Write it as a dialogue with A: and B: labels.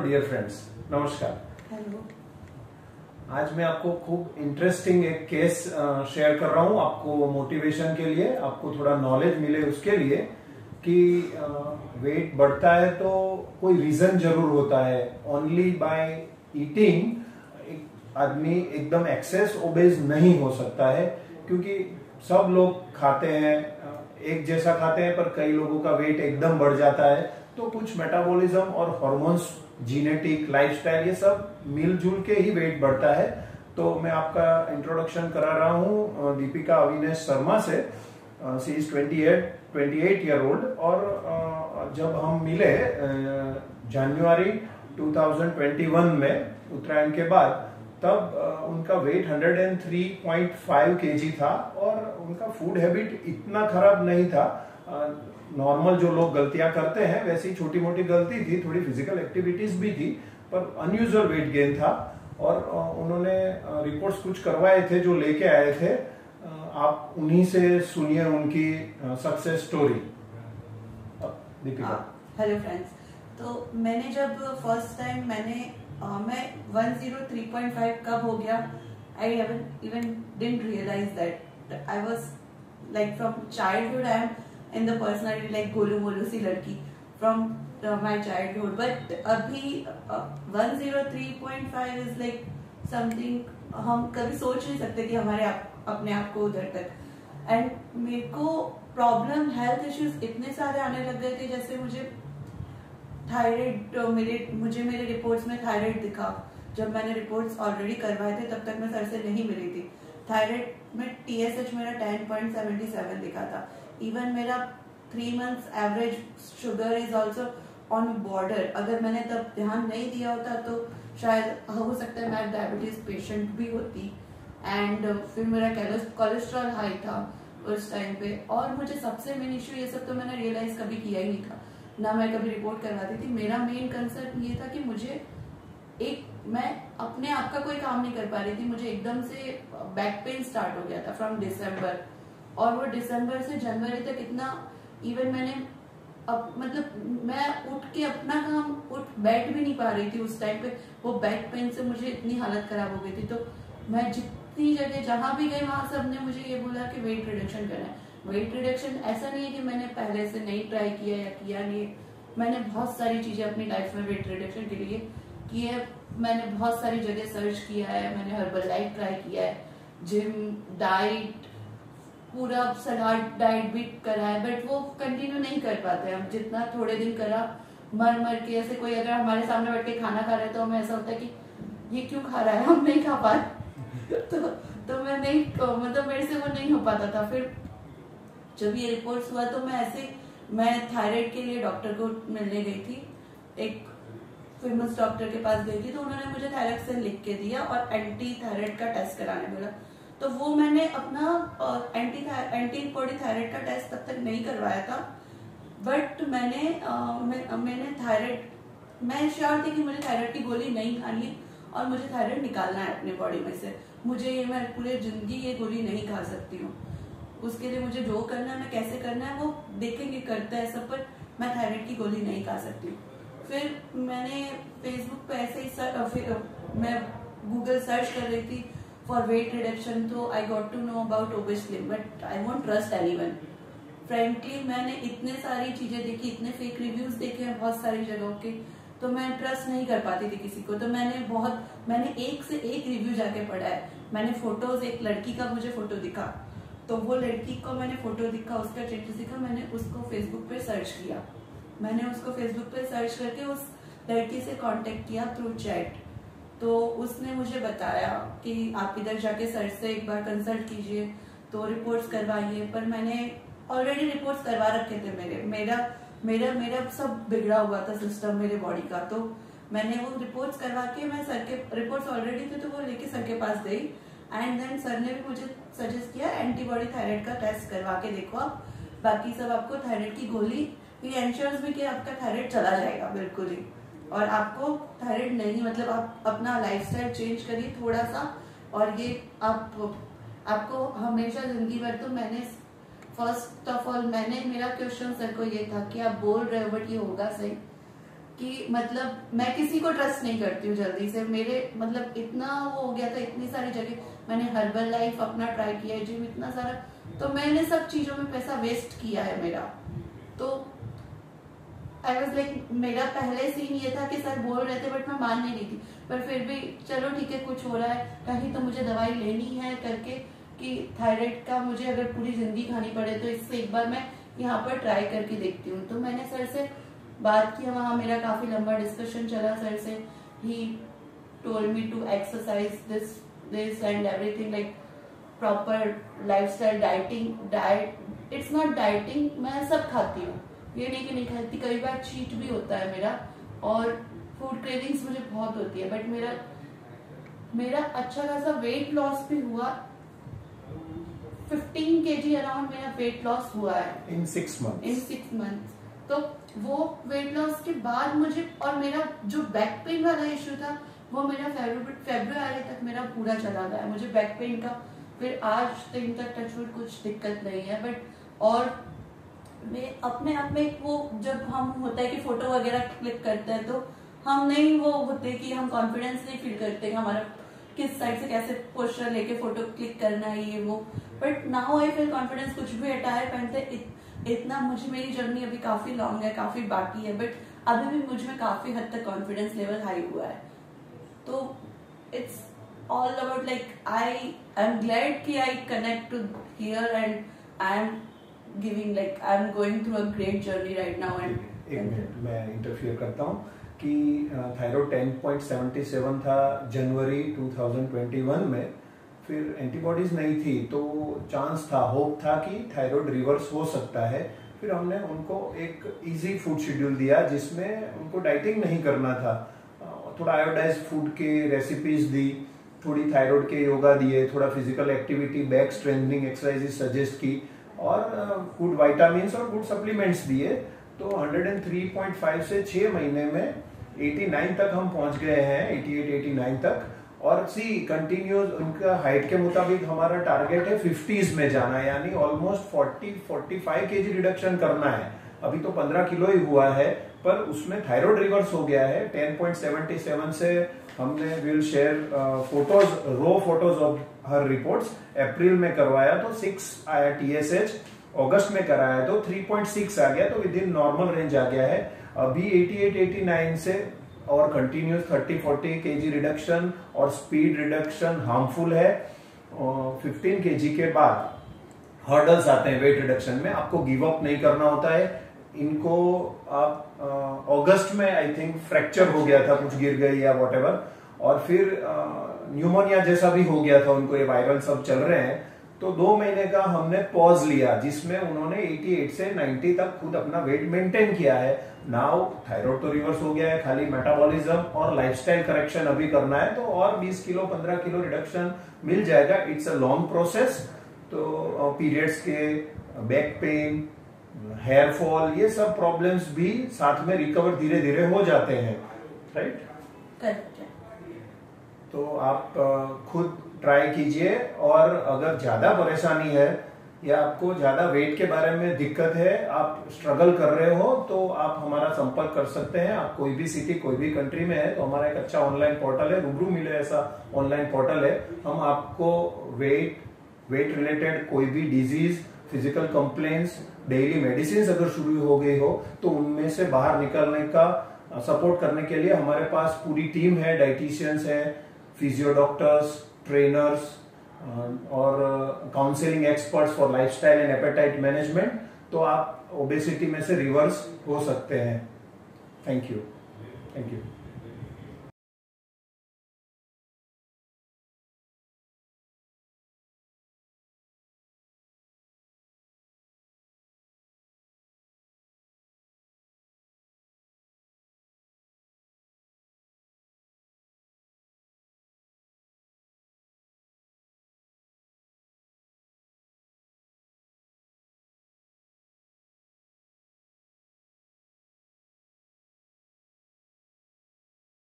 A: Dear friends, नमस्कार।
B: Hello.
A: आज मैं आपको खूब इंटरेस्टिंग एक केस शेयर कर रहा हूं, आपको मोटिवेशन के लिए, आपको थोड़ा नॉलेज मिले उसके लिए कि वेट बढ़ता है तो कोई रीजन जरूर होता है। ओनली बाय ईटिंग एक आदमी एकदम एक्सेस ओबेज नहीं हो सकता है, क्योंकि सब लोग खाते हैं, एक जैसा खाते हैं, पर कई लोगों का वेट एकदम बढ़ जाता है। तो कुछ मेटाबॉलिज्म और हार्मोन्स, जीनेटिक, लाइफस्टाइल, ये सब मिलजुल के ही वेट बढ़ता है। तो मैं आपका इंट्रोडक्शन करा रहा हूँ दीपिका अविनेश शर्मा से। सी इज 28 ईयर ओल्ड। और जब हम मिले जनवरी 2021 में, उत्तरायण के बाद, तब उनका वेट 103.5 kg था और उनका फूड हैबिट इतना खराब नहीं था। नॉर्मल जो लोग गलतियां करते हैं वैसी छोटी मोटी गलती थी, थोड़ी फिजिकल एक्टिविटीज भी थी, पर अनयूजुअल वेट गेन था। और उन्होंने रिपोर्ट्स कुछ करवाए थे जो लेके आए थे। आप उन्हीं से सुनिए उनकी success story. Deepika.
B: Hello friends. तो मैंने जब फर्स्ट टाइम मैं 103.5 कब हो गया, I haven't even didn't realise that I was like from childhood I am in the personality like गोलू मोलू सी लड़की फ्रॉम माय चाइल्डहुड। बट अभी 103.5 इज लाइक समथिंग हम कभी सोच नहीं सकते कि हमारे अपने आप को उधर तक। एंड मेरे को प्रॉब्लम, हेल्थ इश्यूज इतने सारे आने लग गए थे, जैसे मुझे थायराइड, मुझे मेरे रिपोर्ट्स में थायराइड दिखा। जब मैंने रिपोर्ट्स ऑलरेडी करवाए थे तब तक मैं सर से नहीं मिली थी। थायराइड में TSH मेरा 10.77 दिखा था। इवन मेरा 3 months average sugar is also on border. अगर मैंने तब ध्यान नहीं दिया होता तो शायद हो सकता है मैं डायबिटीज पेशेंट भी होती। एंड फिर मेरा कोलेस्ट्रॉल हाई था उस टाइम पे। और मुझे सबसे मेन इश्यू, ये सब तो मैंने रियलाइज कभी किया ही नहीं था, ना मैं कभी रिपोर्ट करवाती थी। मेरा मेन कंसर्न ये था कि मैं अपने आप का कोई काम नहीं कर पा रही थी। मुझे एकदम से बैक पेन स्टार्ट हो गया था फ्रॉम दिसंबर, और वो दिसंबर से जनवरी तक इतना, इवन मैंने मतलब मैं उठ के अपना काम बैठ भी नहीं पा रही थी उस टाइम पे। वो बैक पेन से मुझे इतनी हालत खराब हो गई थी। तो मैं जितनी जगह जहां भी गई वहां सब ने मुझे ये बोला कि वेट रिडक्शन करना है। वेट रिडक्शन ऐसा नहीं है कि मैंने पहले से नहीं ट्राई किया या किया नहीं। मैंने बहुत सारी चीजें अपनी लाइफ में वेट रिडक्शन के लिए की है। मैंने बहुत सारी जगह सर्च किया है, मैंने हर्बल लाइफ ट्राई किया है, जिम, डाइट, पूरा सलाद डाइट भी करा है, बट वो कंटिन्यू नहीं कर पाते हम। जितना थोड़े दिन करा, मर के, ऐसे कोई अगर हमारे सामने बैठ के खाना खा रहे हैं तो हमें ऐसा होता है कि ये क्यों खा रहा है, हम नहीं खा पा रहे। तो मैं नहीं, मतलब मेरे से वो नहीं हो पाता था। फिर जब ये रिपोर्ट्स हुआ तो मैं थायराइड के लिए डॉक्टर को मिलने गई थी, एक फेमस डॉक्टर के पास गई थी। तो उन्होंने मुझे थायरॉक्सिन लिख के दिया और एंटी थायराइड का टेस्ट कराने बोला। तो वो मैंने अपना एंटी बॉडी थायराइड का टेस्ट तब तक नहीं करवाया था। बट मैंने थायराइड, मैं श्योर थी कि मुझे थायराइड की गोली नहीं खानी है और मुझे थायराइड निकालना है अपने बॉडी में से। मैं पूरी जिंदगी ये गोली नहीं खा सकती हूँ। उसके लिए मुझे जो करना है, मैं कैसे करना है वो देखेंगे, करता है सब, पर मैं थायराइड की गोली नहीं खा सकती। फिर मैंने फेसबुक पे ऐसे ही मैं गूगल सर्च कर रही थी फॉर वेट रिडक्शन, तो I got to know about obese slim, but I won't trust anyone. Frankly मैंने इतने सारी चीजें देखी, इतने फेक रिव्यूज देखे हैं बहुत सारी जगहों के, तो मैं ट्रस्ट नहीं कर पाती थी किसी को। तो मैंने एक से एक रिव्यू जाके पढ़ा है। मैंने फोटोज, एक लड़की का मुझे फोटो दिखा, तो वो लड़की को मैंने फोटो दिखा, उसका स्टेटस दिखा, मैंने उसको फेसबुक पे सर्च किया। मैंने उसको फेसबुक पे सर्च करके उस लड़की से कांटेक्ट किया थ्रू चैट। तो उसने मुझे बताया कि आप इधर जाके सर से एक बार कंसल्ट कीजिए, तो रिपोर्ट्स करवाइए। पर मैंने ऑलरेडी रिपोर्ट्स करवा रखे थे। मेरा सब बिगड़ा हुआ था सिस्टम मेरे बॉडी का। तो मैंने वो रिपोर्ट्स करवा के, मैं सर के रिपोर्ट्स ऑलरेडी थे तो वो लेके सर के पास गई। एंड देन सर ने भी मुझे सजेस्ट किया एंटीबॉडी थायराइड का टेस्ट करवा के देखो आप, बाकी सब आपको थायराइड की गोली, ये इंश्योरेंस भी कि आपका थायराइड चला जाएगा बिल्कुल ही, और आपको थायराइड नहीं, मतलब आप अपना लाइफस्टाइल चेंज करिए थोड़ा सा, और ये आपको हमेशा जिंदगी भर। तो मैंने फर्स्ट ऑफ ऑल मेरा क्वेश्चन सर को ये था कि आप बोल रहे हो बट ये होगा सही? कि मतलब मैं किसी को ट्रस्ट नहीं करती हूँ जल्दी से। मेरे मतलब इतना वो हो गया था, इतनी सारी जगह मैंने हर्बल लाइफ अपना ट्राई किया है, जिम इतना सारा, तो मैंने सब चीजों में पैसा वेस्ट किया है मेरा। तो आई वॉज लाइक, मेरा पहले सीन ये था कि सर बोल रहे थे बट मैं मान नहीं रही थी, पर फिर भी चलो ठीक है, कुछ हो रहा है, कहीं तो मुझे दवाई लेनी है करके कि थायराइड का मुझे अगर पूरी जिंदगी खानी पड़े तो इससे एक बार मैं यहाँ पर ट्राई करके देखती हूँ। तो मैंने सर से बात किया, वहाँ मेरा काफी लंबा डिस्कशन चला सर से। He told me to exercise this and everything, like proper lifestyle, diet, it's not dieting, मैं सब खाती हूँ, ये नहीं कि नहीं खाती, कई बार चीट भी होता है मेरा, और फूड क्रेविंग्स मुझे बहुत होती है, बट मेरा अच्छा खासा वेट लॉस भी हुआ। 15 kg अराउंड मेरा वेट लॉस हुआ है
A: इन 6 months।
B: तो वो वेट लॉस के बाद मुझे, और मेरा जो बैक पेन वाला इश्यू था वो मेरा फेब्रुआरी तक मेरा पूरा चला गया, मुझे बैक पेन का फिर आज दिन तक टचवुड कुछ दिक्कत नहीं है। बट और मैं अपने आप में वो, जब हम होता है कि फोटो वगैरह क्लिक करते हैं तो हम नहीं वो होते कि हम कॉन्फिडेंस नहीं फील करते हमारा किस साइड से कैसे पोस्टर लेके फोटो क्लिक करना है ये वो, but now I feel confidence, कुछ भी अटायर पहनते इतना, मुझे मेरी जर्नी अभी काफी लॉन्ग है, काफी बाकी है, बट अभी भी मुझ में काफी हद तक कॉन्फिडेंस लेवल हाई हुआ है। तो it's all about like I am glad कि I connect to here and I am giving, like I am going through a great journey right now. And
A: एक मिनट मैं इंटरफियर करता हूँ कि thyroid 10.77 था जनवरी 2021 में, फिर एंटीबॉडीज नहीं थी, तो चांस था, होप था कि थायराइड रिवर्स हो सकता है। फिर हमने उनको एक इजी फूड शेड्यूल दिया जिसमें उनको डाइटिंग नहीं करना था, थोड़ा आयोडाइज फूड के रेसिपीज दी, थोड़ी थायराइड के योगा दिए, थोड़ा physical activity, back strengthening exercises suggest की, और गुड विटामिन्स और गुड सप्लीमेंट्स दिए। तो 103.5 से 6 महीने में 89 तक हम पहुंच गए हैं, 88-89 तक। और सी कंटिन्यूस उनका हाइट के मुताबिक हमारा टारगेट है 50s में जाना, यानी ऑलमोस्ट 40-45 kg रिडक्शन करना है। अभी तो 15 किलो ही हुआ है, पर उसमें थायराइड रिवर्स हो गया है। 10.77 से हमने will share photos, raw photos of her reports. अप्रैल में करवाया तो 6 आया TSH, अगस्त में कराया तो 3.6 आ गया, तो विद इन नॉर्मल रेंज आ गया है। अभी 88-89 से और कंटिन्यूस 30-40 kg रिडक्शन और स्पीड रिडक्शन हार्मफुल है। 15 kg के बाद हर्डल्स आते हैं वेट रिडक्शन में, आपको गिव अप नहीं करना होता है। इनको आप अगस्त में आई थिंक फ्रैक्चर हो गया था, कुछ गिर गई या व्हाटएवर, और फिर न्यूमोनिया जैसा भी हो गया था उनको, ये वायरल सब चल रहे हैं। तो 2 महीने का हमने पॉज लिया, जिसमें उन्होंने 88 से 90 तक खुद अपना वेट मेंटेन किया है। नाउ थायराइड तो रिवर्स हो गया है, खाली मेटाबॉलिज्म और लाइफस्टाइल करेक्शन अभी करना है, तो और 20 किलो 15 किलो रिडक्शन मिल जाएगा। It's a long process. तो पीरियड्स के, बैक पेन, हेयर फॉल, ये सब प्रॉब्लम्स भी साथ में रिकवर धीरे धीरे हो जाते हैं, राइट?
B: करेक्ट।
A: तो आप खुद ट्राई कीजिए, और अगर ज्यादा परेशानी है या आपको ज्यादा वेट के बारे में दिक्कत है, आप स्ट्रगल कर रहे हो, तो आप हमारा संपर्क कर सकते हैं। आप कोई भी सिटी, कोई भी कंट्री में है तो हमारा एक अच्छा ऑनलाइन पोर्टल है, रूबरू मिले ऐसा ऑनलाइन पोर्टल है। हम आपको वेट रिलेटेड कोई भी disease, physical complaints, daily medicine अगर शुरू हो गई हो तो उनमें से बाहर निकलने का सपोर्ट करने के लिए हमारे पास पूरी टीम है, डाइटिशियंस है, फिजियो डॉक्टर्स, ट्रेनर्स और counselling experts for lifestyle and appetite management. तो आप ओबेसिटी में से रिवर्स हो सकते हैं। Thank you.